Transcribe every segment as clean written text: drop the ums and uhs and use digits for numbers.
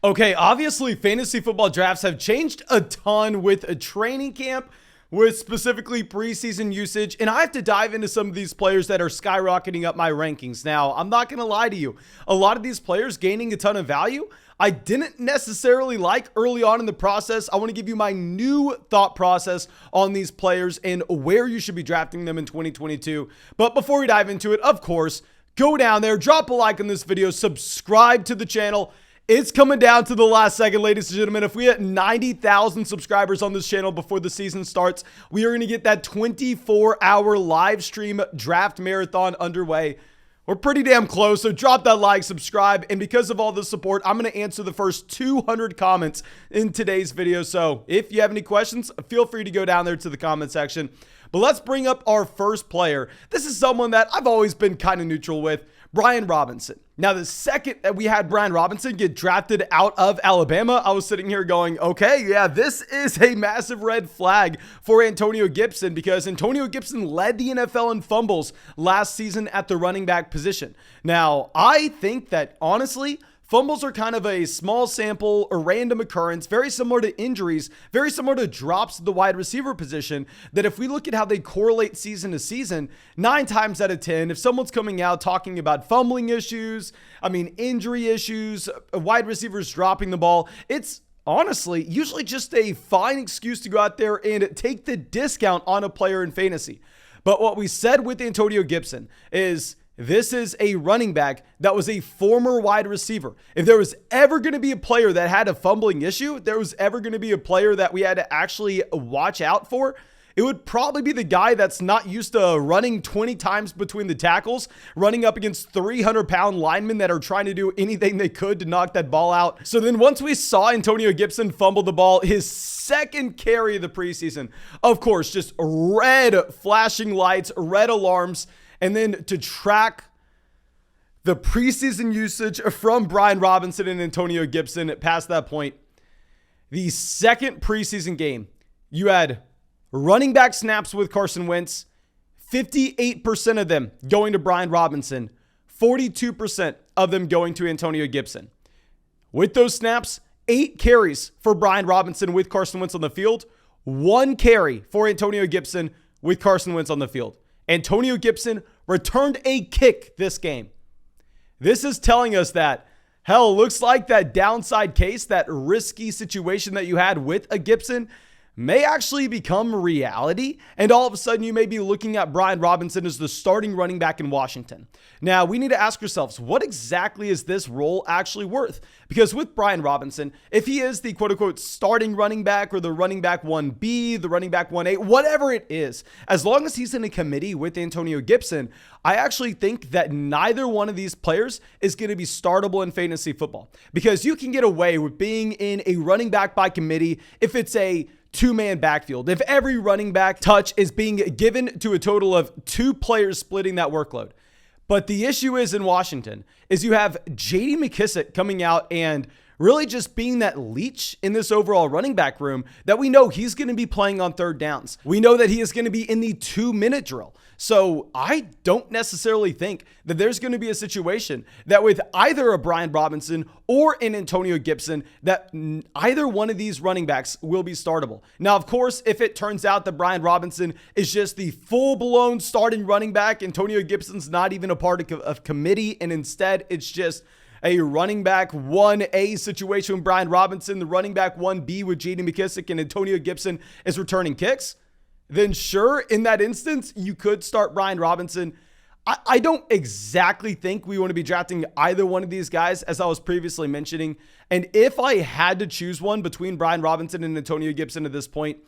Okay, obviously fantasy football drafts have changed a ton with a training camp, with specifically preseason usage, and I have to dive into some of these players that are skyrocketing up my rankings. Now, I'm not going to lie to you. A lot of these players gaining a ton of value, I didn't necessarily like early on in the process. I want to give you my new thought process on these players and where you should be drafting them in 2022. But before we dive into it, of course, go down there, drop a like on this video, subscribe to the channel. It's coming down to the last second, ladies and gentlemen. If we hit 90,000 subscribers on this channel before the season starts, we are going to get that 24-hour live stream draft marathon underway. We're pretty damn close, so drop that like, subscribe, and because of all the support, I'm going to answer the first 200 comments in today's video. So if you have any questions, feel free to go down there to the comment section. But let's bring up our first player. This is someone that I've always been kind of neutral with, Brian Robinson. Now, the second that we had Brian Robinson get drafted out of Alabama, I was sitting here going, okay, yeah, this is a massive red flag for Antonio Gibson, because Antonio Gibson led the NFL in fumbles last season at the running back position. Now, I think that honestly, fumbles are kind of a small sample, a random occurrence, very similar to injuries, very similar to drops at the wide receiver position, that if we look at how they correlate season to season, 9 times out of 10, if someone's coming out talking about fumbling issues, injury issues, wide receivers dropping the ball, it's honestly usually just a fine excuse to go out there and take the discount on a player in fantasy. But what we said with Antonio Gibson is, this is a running back that was a former wide receiver. If there was ever going to be a player that had a fumbling issue, if there was ever going to be a player that we had to actually watch out for, it would probably be the guy that's not used to running 20 times between the tackles, running up against 300-pound linemen that are trying to do anything they could to knock that ball out. So then once we saw Antonio Gibson fumble the ball, his second carry of the preseason, of course, just red flashing lights, red alarms. And then to track the preseason usage from Brian Robinson and Antonio Gibson past that point, the second preseason game, you had running back snaps with Carson Wentz, 58% of them going to Brian Robinson, 42% of them going to Antonio Gibson. With those snaps, 8 carries for Brian Robinson with Carson Wentz on the field, 1 carry for Antonio Gibson with Carson Wentz on the field. Antonio Gibson returned a kick this game. This is telling us that, hell, looks like that downside case, that risky situation that you had with a Gibson, may actually become reality, and all of a sudden you may be looking at Brian Robinson as the starting running back in Washington. Now, we need to ask ourselves, what exactly is this role actually worth? Because with Brian Robinson, if he is the quote-unquote starting running back, or the running back 1B, the running back 1A, whatever it is, as long as he's in a committee with Antonio Gibson, I actually think that neither one of these players is going to be startable in fantasy football, because you can get away with being in a running back by committee if it's a 2-man backfield. If every running back touch is being given to a total of 2 players splitting that workload. But the issue is in Washington is you have J.D. McKissic coming out and really just being that leech in this overall running back room, that we know he's going to be playing on third downs. We know that he is going to be in the 2-minute drill. So I don't necessarily think that there's going to be a situation that with either a Brian Robinson or an Antonio Gibson, that either one of these running backs will be startable. Now, of course, if it turns out that Brian Robinson is just the full-blown starting running back, Antonio Gibson's not even a part of committee, and instead it's just a running back 1A situation with Brian Robinson, the running back 1B with J.D. McKissic, and Antonio Gibson is returning kicks, then sure, in that instance, you could start Brian Robinson. I don't exactly think we want to be drafting either one of these guys, as I was previously mentioning. And if I had to choose one between Brian Robinson and Antonio Gibson at this point,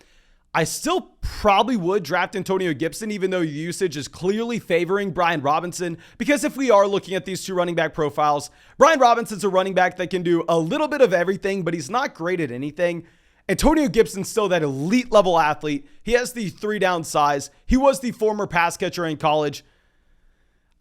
I still probably would draft Antonio Gibson, even though usage is clearly favoring Brian Robinson. Because if we are looking at these 2 running back profiles, Brian Robinson's a running back that can do a little bit of everything, but he's not great at anything. Antonio Gibson's still that elite level athlete. He has the 3-down size. He was the former pass catcher in college.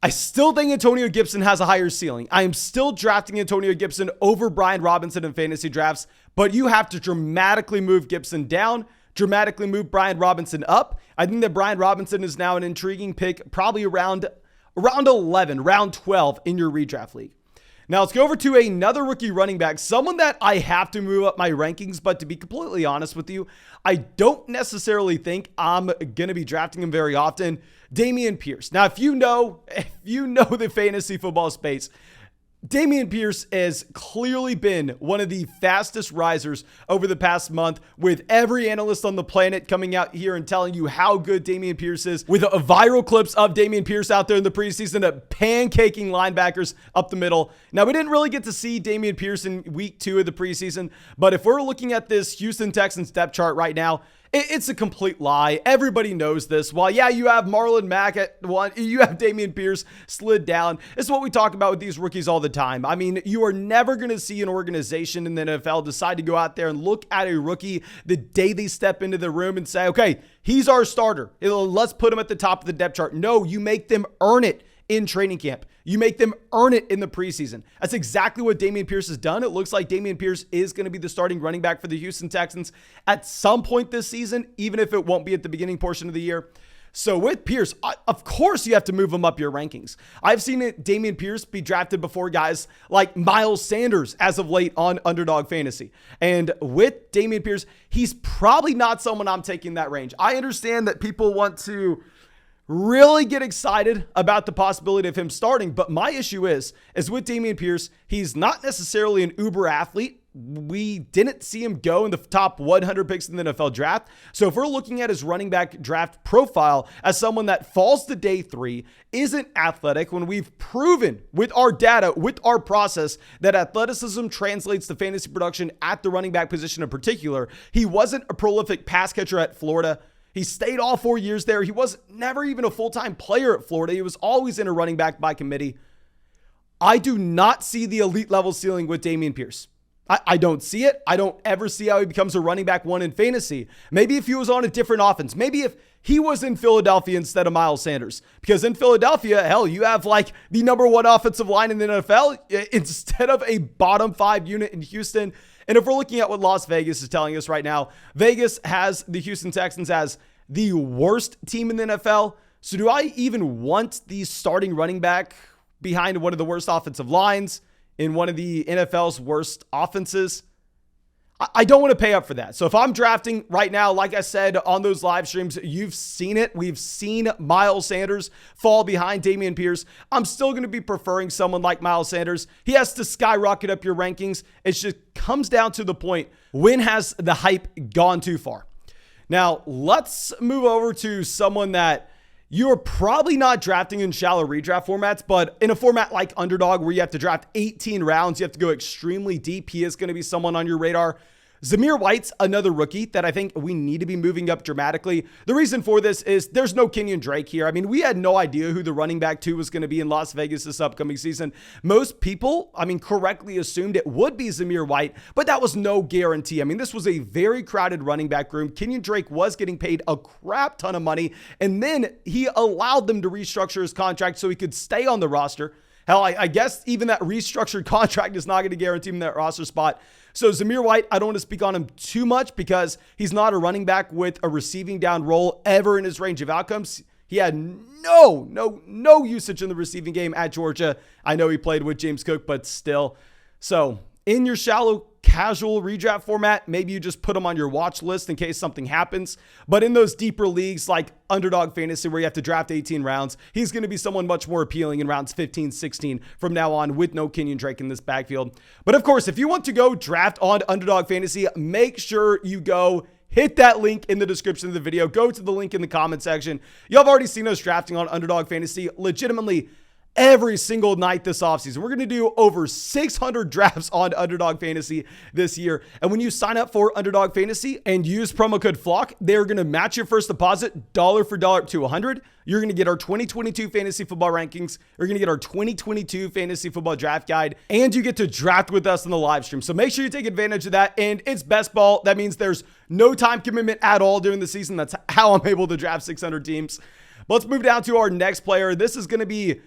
I still think Antonio Gibson has a higher ceiling. I am still drafting Antonio Gibson over Brian Robinson in fantasy drafts, but you have to dramatically move Gibson down, dramatically move Brian Robinson up. I think that Brian Robinson is now an intriguing pick, probably around 11, round 12 in your redraft league. Now let's go over to another rookie running back, someone that I have to move up my rankings, but to be completely honest with you, I don't necessarily think I'm going to be drafting him very often. Damien Pierce. Now, if you know the fantasy football space, Damien Pierce has clearly been one of the fastest risers over the past month, with every analyst on the planet coming out here and telling you how good Damien Pierce is, with viral clips of Damien Pierce out there in the preseason of pancaking linebackers up the middle. Now, we didn't really get to see Damien Pierce in week 2 of the preseason, but if we're looking at this Houston Texans depth chart right now, it's a complete lie. Everybody knows this. While, yeah, you have Marlon Mack at 1, you have Damien Pierce slid down. It's what we talk about with these rookies all the time. I mean, you are never going to see an organization in the NFL decide to go out there and look at a rookie the day they step into the room and say, okay, he's our starter. Let's put him at the top of the depth chart. No, you make them earn it in training camp. You make them earn it in the preseason. That's exactly what Damien Pierce has done. It looks like Damien Pierce is going to be the starting running back for the Houston Texans at some point this season, even if it won't be at the beginning portion of the year. So with Pierce, of course you have to move him up your rankings. I've seen Damien Pierce be drafted before guys like Miles Sanders as of late on Underdog Fantasy. And with Damien Pierce, he's probably not someone I'm taking that range. I understand that people want to really get excited about the possibility of him starting, but my issue is with Damien Pierce, he's not necessarily an uber athlete. We didn't see him go in the top 100 picks in the NFL draft. So if we're looking at his running back draft profile as someone that falls to day 3, isn't athletic, when we've proven with our data, with our process, that athleticism translates to fantasy production at the running back position in particular. He wasn't a prolific pass catcher at Florida. He stayed all 4 years there. He was never even a full-time player at Florida. He was always in a running back by committee. I do not see the elite level ceiling with Damien Pierce. I don't see it. I don't ever see how he becomes a running back 1 in fantasy. Maybe if he was on a different offense. Maybe if he was in Philadelphia instead of Miles Sanders. Because in Philadelphia, hell, you have like the number 1 offensive line in the NFL instead of a bottom 5 unit in Houston. And if we're looking at what Las Vegas is telling us right now, Vegas has the Houston Texans as the worst team in the NFL. So do I even want the starting running back behind one of the worst offensive lines in one of the NFL's worst offenses? I don't want to pay up for that. So if I'm drafting right now, like I said on those live streams, you've seen it. We've seen Miles Sanders fall behind Damien Pierce. I'm still going to be preferring someone like Miles Sanders. He has to skyrocket up your rankings. It just comes down to the point, when has the hype gone too far? Now, let's move over to someone that you're probably not drafting in shallow redraft formats, but in a format like Underdog where you have to draft 18 rounds, you have to go extremely deep, he is going to be someone on your radar. Zamir White's another rookie that I think we need to be moving up dramatically. The reason for this is there's no Kenyon Drake here. I mean, we had no idea who the running back 2 was going to be in Las Vegas this upcoming season. Most people, correctly assumed it would be Zamir White, but that was no guarantee. I mean, this was a very crowded running back room. Kenyon Drake was getting paid a crap ton of money, and then he allowed them to restructure his contract so he could stay on the roster. Hell, I guess even that restructured contract is not going to guarantee him that roster spot. So Zamir White, I don't want to speak on him too much because he's not a running back with a receiving down role ever in his range of outcomes. He had no usage in the receiving game at Georgia. I know he played with James Cook, but still. So in your shallow casual redraft format, maybe you just put him on your watch list in case something happens. But in those deeper leagues like Underdog Fantasy where you have to draft 18 rounds, he's going to be someone much more appealing in rounds 15, 16 from now on with no Kenyon Drake in this backfield. But of course, if you want to go draft on Underdog Fantasy, make sure you go hit that link in the description of the video. Go to the link in the comment section. Y'all have already seen us drafting on Underdog Fantasy legitimately every single night this offseason. We're going to do over 600 drafts on Underdog Fantasy this year. And when you sign up for Underdog Fantasy and use promo code FLOCK, they're going to match your first deposit dollar for dollar to 100. You're going to get our 2022 fantasy football rankings. You're going to get our 2022 fantasy football draft guide, and you get to draft with us in the live stream. So make sure you take advantage of that. And it's best ball. That means there's no time commitment at all during the season. That's how I'm able to draft 600 teams. Let's move down to our next player. This is going to be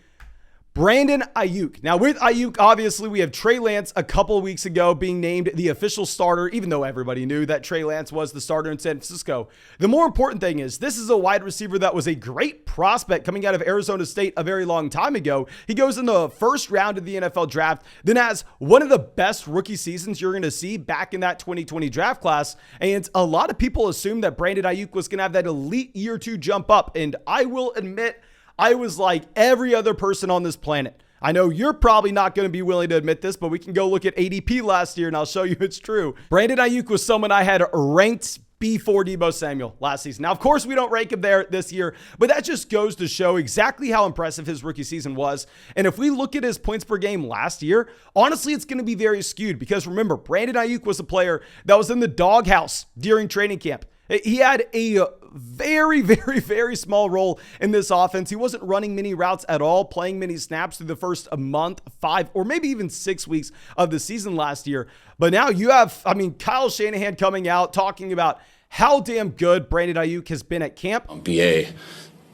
Brandon Aiyuk. Now with Aiyuk, obviously we have Trey Lance a couple of weeks ago being named the official starter, even though everybody knew that Trey Lance was the starter in San Francisco. The more important thing is this is a wide receiver that was a great prospect coming out of Arizona State a very long time ago. He goes in the first round of the NFL draft, then has one of the best rookie seasons you're going to see back in that 2020 draft class. And a lot of people assumed that Brandon Aiyuk was going to have that elite year two jump up. And I will admit, I was like every other person on this planet. I know you're probably not going to be willing to admit this, but we can go look at ADP last year and I'll show you it's true. Brandon Aiyuk was someone I had ranked before Debo Samuel last season. Now, of course, we don't rank him there this year, but that just goes to show exactly how impressive his rookie season was. And if we look at his points per game last year, honestly, it's going to be very skewed because remember, Brandon Aiyuk was a player that was in the doghouse during training camp. He had a very small role in this offense. He wasn't running many routes at all, playing many snaps through the first month, 5, or maybe even 6 weeks of the season last year. But now you have, Kyle Shanahan coming out talking about how damn good Brandon Aiyuk has been at camp. BA,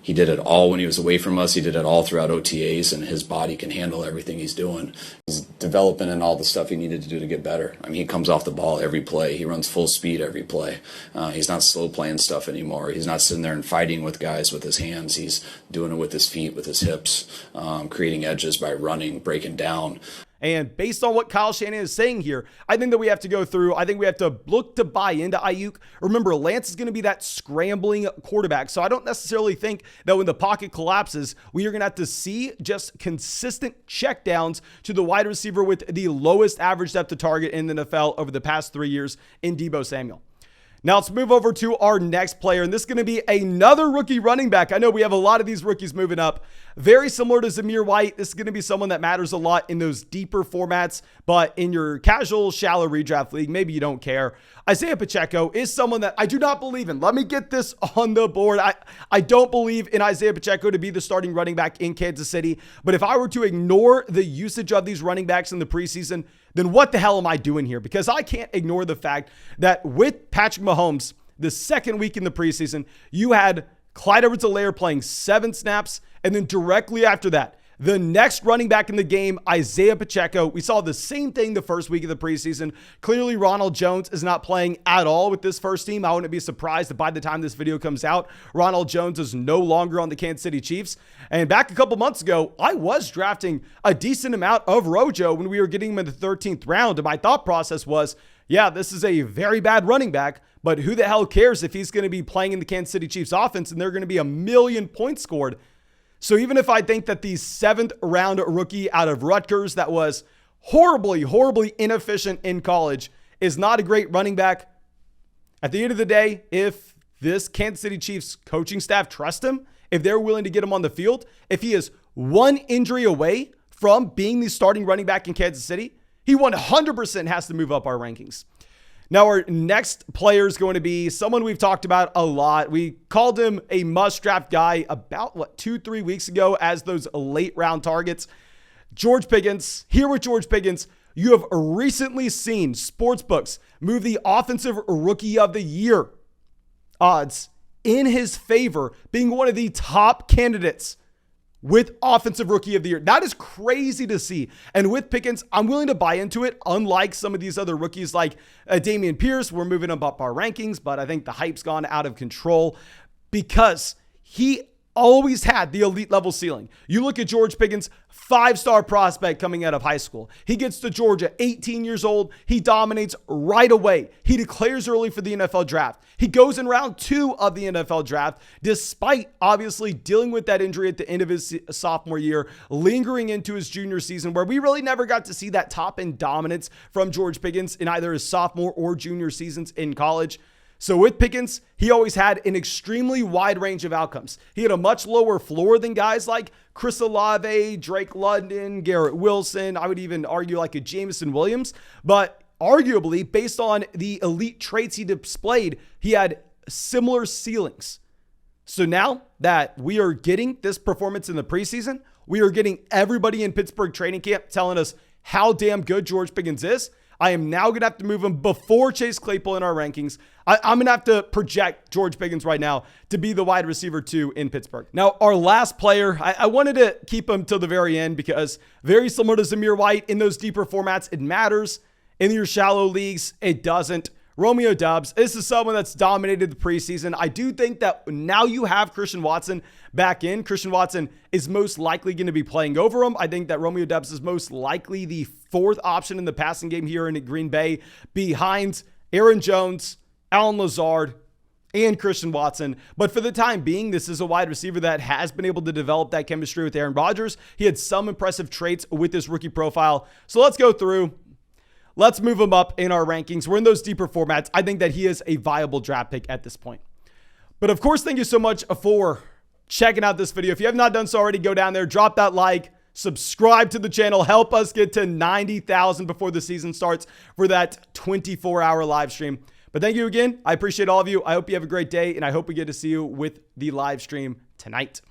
he did it all when he was away from us. He did it all throughout OTAs, and his body can handle everything he's doing. He's developing in all the stuff he needed to do to get better. He comes off the ball every play. He runs full speed every play. He's not slow playing stuff anymore. He's not sitting there and fighting with guys with his hands. He's doing it with his feet, with his hips, creating edges by running, breaking down. And based on what Kyle Shanahan is saying here, I think that we have to go through. I think we have to look to buy into Aiyuk. Remember, Lance is going to be that scrambling quarterback. So I don't necessarily think that when the pocket collapses, we are going to have to see just consistent checkdowns to the wide receiver with the lowest average depth of target in the NFL over the past 3 years in Debo Samuel. Now let's move over to our next player, and this is going to be another rookie running back. I know we have a lot of these rookies moving up. Very similar to Zamir White. This is going to be someone that matters a lot in those deeper formats, but in your casual, shallow redraft league, maybe you don't care. Isaiah Pacheco is someone that I do not believe in. Let me get this on the board. I don't believe in Isaiah Pacheco to be the starting running back in Kansas City, but if I were to ignore the usage of these running backs in the preseason, then what the hell am I doing here? Because I can't ignore the fact that with Patrick Mahomes, the second week in the preseason, you had Clyde Edwards-Helaire playing 7 snaps, and then directly after that, the next running back in the game, Isaiah Pacheco. We saw the same thing the first week of the preseason. Clearly, Ronald Jones is not playing at all with this first team. I wouldn't be surprised if by the time this video comes out, Ronald Jones is no longer on the Kansas City Chiefs. And back a couple months ago, I was drafting a decent amount of Rojo when we were getting him in the 13th round. And my thought process was, yeah, this is a very bad running back, but who the hell cares if he's going to be playing in the Kansas City Chiefs offense and they're going to be 1 million points scored. So even if I think that the 7th round rookie out of Rutgers that was horribly inefficient in college is not a great running back, at the end of the day, if this Kansas City Chiefs coaching staff trusts him, if they're willing to get him on the field, if he is one injury away from being the starting running back in Kansas City, he 100% has to move up our rankings. Now, our next player is going to be someone we've talked about a lot. We called him a must-draft guy about, 2-3 weeks ago as those late-round targets. George Pickens. Here with George Pickens, you have recently seen sportsbooks move the Offensive Rookie of the Year odds in his favor, being one of the top candidates with Offensive Rookie of the Year. That is crazy to see. And with Pickens, I'm willing to buy into it, unlike some of these other rookies like Damien Pierce. We're moving him up our rankings, but I think the hype's gone out of control because he always had the elite level ceiling. You look at George Pickens, 5-star prospect coming out of high school. He gets to Georgia, 18 years old. He dominates right away. He declares early for the NFL draft. He goes in round 2 of the NFL draft, despite obviously dealing with that injury at the end of his sophomore year, lingering into his junior season, where we really never got to see that top end dominance from George Pickens in either his sophomore or junior seasons in college. So with Pickens, he always had an extremely wide range of outcomes. He had a much lower floor than guys like Chris Olave, Drake London, Garrett Wilson. I would even argue like a Jameson Williams. But arguably, based on the elite traits he displayed, he had similar ceilings. So now that we are getting this performance in the preseason, we are getting everybody in Pittsburgh training camp telling us how damn good George Pickens is. I am now going to have to move him before Chase Claypool in our rankings. I'm going to have to project George Pickens right now to be the wide receiver 2 in Pittsburgh. Now, our last player, I wanted to keep him till the very end because very similar to Zamir White, in those deeper formats, it matters. In your shallow leagues, it doesn't. Romeo Debose, this is someone that's dominated the preseason. I do think that now you have Christian Watson back in. Christian Watson is most likely going to be playing over him. I think that Romeo Debose is most likely the 4th option in the passing game here in Green Bay behind Aaron Jones, Allen Lazard, and Christian Watson. But for the time being, this is a wide receiver that has been able to develop that chemistry with Aaron Rodgers. He had some impressive traits with this rookie profile. So let's go through. Let's move him up in our rankings. We're in those deeper formats. I think that he is a viable draft pick at this point. But of course, thank you so much for checking out this video. If you have not done so already, go down there, drop that like, subscribe to the channel, help us get to 90,000 before the season starts for that 24-hour live stream. But thank you again. I appreciate all of you. I hope you have a great day, and I hope we get to see you with the live stream tonight.